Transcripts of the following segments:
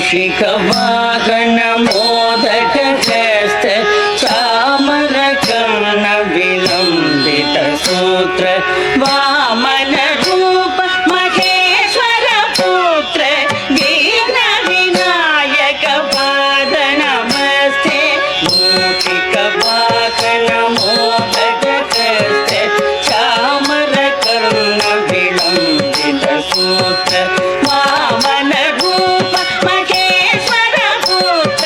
मूषिकवाहन मोदकहस्त चामरकर्ण विलम्बित सूत्र वामन रूप महेश्वर पुत्र दीन विनायक पाद नमस्ते मूषिकवाहन मोदकहस्त चामरकर्ण विलम्बित सूत्र वामन रूप महेश्वर पुत्र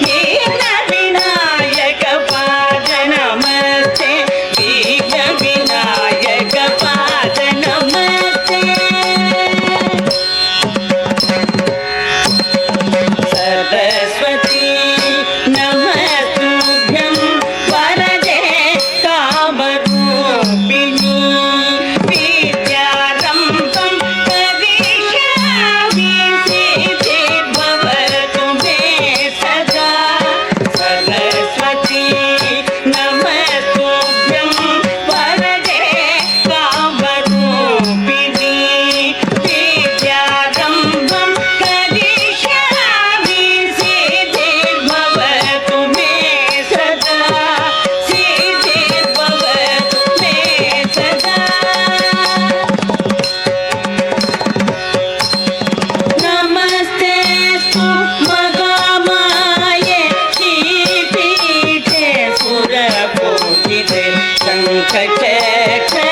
दीन विनायक पाद नमस्ते दीन विनायक पाद नमस्ते सरस्वती नमस्तुभ्यं वरदे कामरूपिणी विद्यारम्भं करिष्यामि सिद्धिर्भवतु मे सदा सरस्वती नमस्तुभ्यं वरदे कामरूपिणी विद्यारम्भं करिष्यामि सिद्धिर्भवतु मे सदा सिद्धिर्भवतु मे सदा नमस्तेस्तु महामाये श्रीपीठे सुरपूजिते शङ्खचक्र